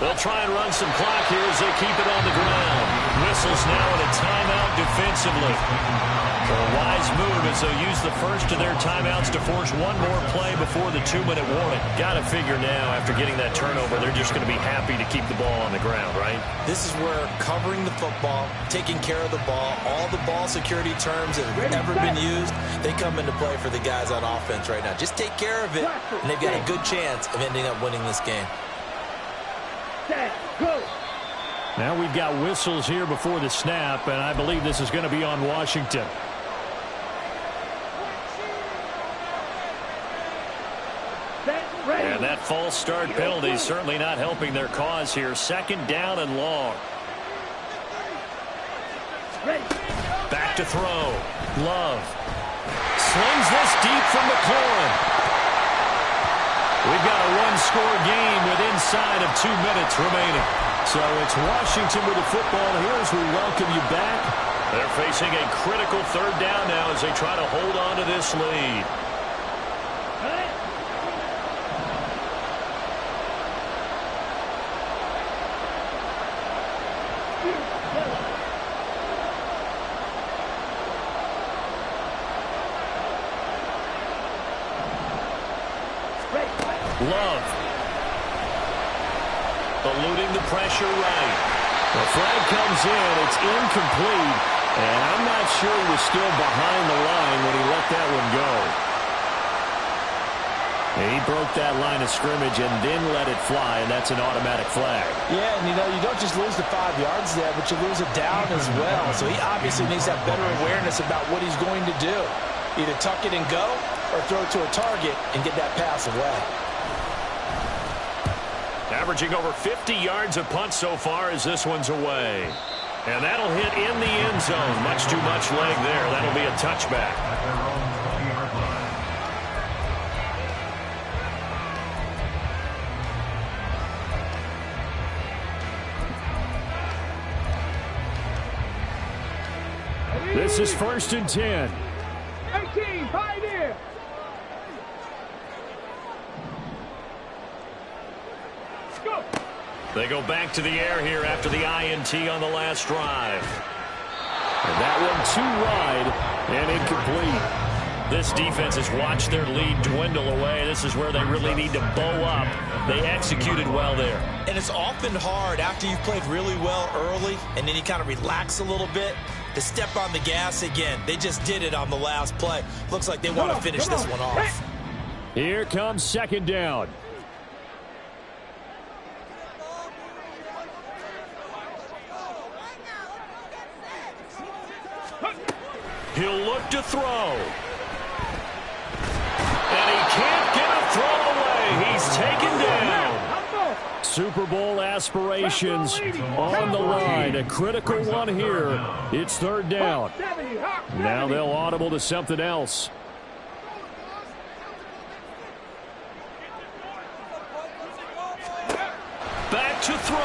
They'll try and run some clock here as they keep it on the ground. Whistles now in a timeout defensively. So a wise move as they'll use the first of their timeouts to force one more play before the 2-minute warning. Got to figure now, after getting that turnover, they're just going to be happy to keep the ball on the ground, right? This is where covering the football, taking care of the ball, all the ball security terms that have ever been used, they come into play for the guys on offense right now. Just take care of it, and they've got a good chance of ending up winning this game. Now we've got whistles here before the snap, and I believe this is going to be on Washington. And that false start penalty is certainly not helping their cause here. 2nd down and long. Back to throw. Love. Slings this deep from McLaurin. We've got a one-score game with inside of 2 minutes remaining. So it's Washington with the football here as we welcome you back. They're facing a critical 3rd down now as they try to hold on to this lead. Love. Eluding the pressure right. The flag comes in. It's incomplete. And I'm not sure he was still behind the line when he let that one go. And he broke that line of scrimmage and then let it fly, and that's an automatic flag. Yeah, and you don't just lose the 5 yards there, but you lose it down as well. So he obviously needs that better awareness about what he's going to do. Either tuck it and go or throw to a target and get that pass away. Averaging over 50 yards a punt so far as this one's away. And that'll hit in the end zone. Much too much leg there. That'll be a touchback. This is 1st and 10. 18, Pioneer. Go. They go back to the air here after the INT on the last drive. And that one too wide and incomplete. This defense has watched their lead dwindle away. This is where they really need to bow up. They executed well there. And it's often hard after you've played really well early and then you kind of relax a little bit to step on the gas again. They just did it on the last play. Looks like they want to finish this one off. Here comes 2nd down. He'll look to throw. And he can't get a throw away. He's taken down. Super Bowl aspirations on the line. A critical one here. It's third down. Now they'll audible to something else. Back to throw.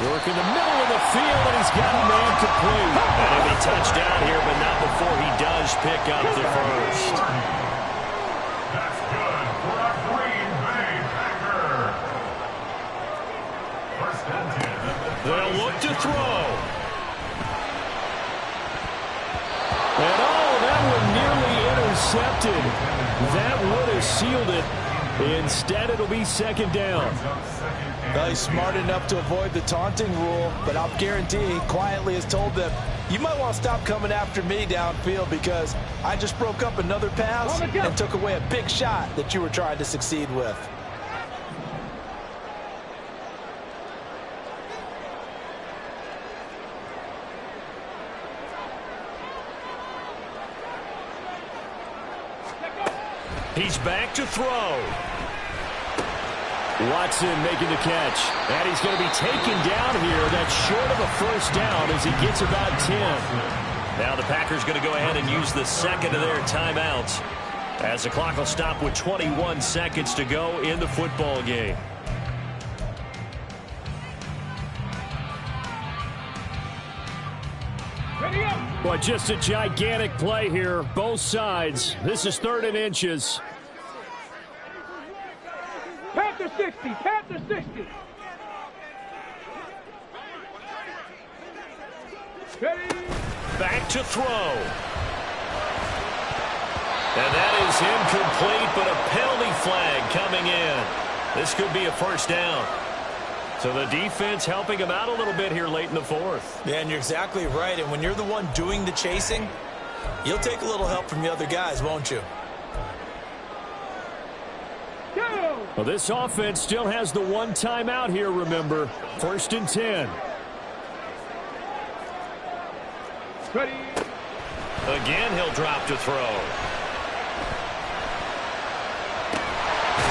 Work in the middle of the field, and he's got a man complete. And he'll be touchdown here, but not before he does pick up the first. That's good for a Green Bay Packer. First and 10. They'll look to throw. And that one nearly intercepted. That would have sealed it. Instead, it'll be second down. Well, he's smart enough to avoid the taunting rule, but I'll guarantee he quietly has told them, you might want to stop coming after me downfield because I just broke up another pass and took away a big shot that you were trying to succeed with. He's back to throw. Watson making the catch. And he's going to be taken down here. That's short of a first down as he gets about 10. Now the Packers going to go ahead and use the second of their timeouts as the clock will stop with 21 seconds to go in the football game. But just a gigantic play here. Both sides. This is 3rd and inches. Panther 60, Panther 60. Ready? Back to throw. And that is incomplete, but a penalty flag coming in. This could be a first down. So the defense helping him out a little bit here late in the fourth. Yeah, and you're exactly right. And when you're the one doing the chasing, you'll take a little help from the other guys, won't you? Well, this offense still has the one timeout here, remember. 1st and 10. Ready? Again, he'll drop to throw.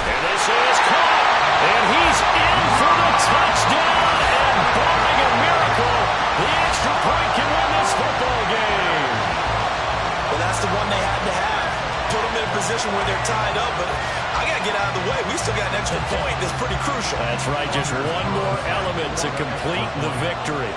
And this is caught. And he's in for the touchdown. And barring a miracle, the extra point can win this football game. Well, that's the one they had to have. Put them in a position where they're tied up, but I got to get out of the way. We still got an extra point that's pretty crucial. That's right, just one more element to complete the victory.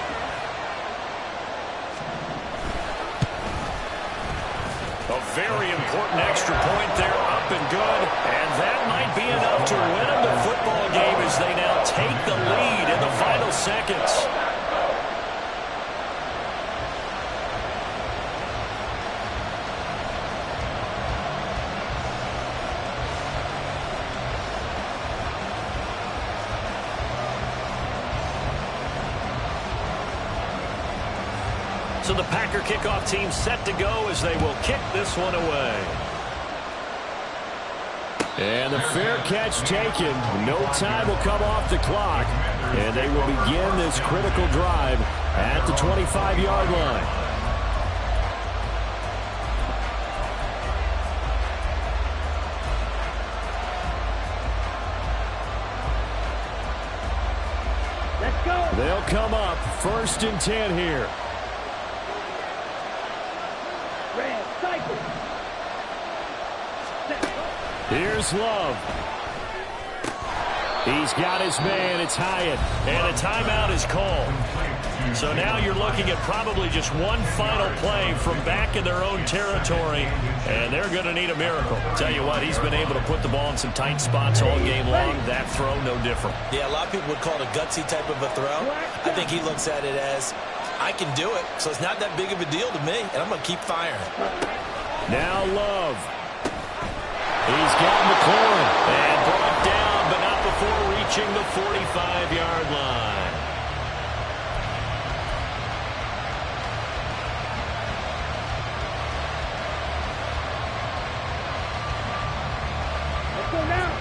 A very important extra point there, up and good. And that might be enough to win them the football game as they now take the lead in the final seconds. So the Packer kickoff team set to go as they will kick this one away. And the fair catch taken. No time will come off the clock. And they will begin this critical drive at the 25-yard line. Let's go. They'll come up 1st and 10 here. Red cycle. Here's Love. He's got his man. It's Hyatt. And a timeout is called. So now you're looking at probably just one final play from back in their own territory. And they're going to need a miracle. Tell you what, he's been able to put the ball in some tight spots all game long. That throw, no different. Yeah, a lot of people would call it a gutsy type of a throw. I think he looks at it as, I can do it, so it's not that big of a deal to me, and I'm going to keep firing. Now Love. He's got McLaurin. And brought down, but not before reaching the 45-yard line. Let's go now.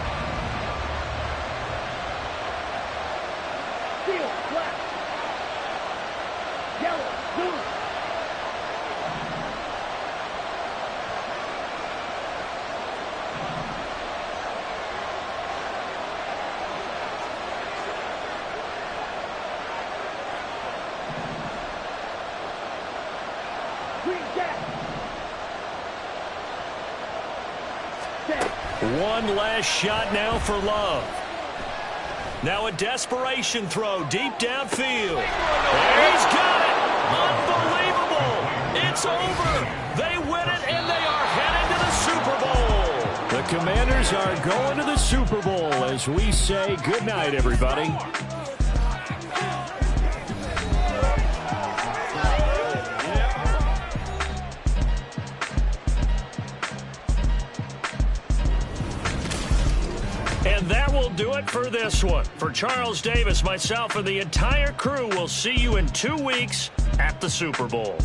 Field, black. Yellow, blue. Green Jack. Set. One last shot now for Love. Now a desperation throw deep downfield. And he's got it. Unbelievable. It's over. They win it, and they are headed to the Super Bowl. The Commanders are going to the Super Bowl as we say goodnight, everybody. And that will do it for this one. For Charles Davis, myself, and the entire crew, we'll see you in 2 weeks at the Super Bowl.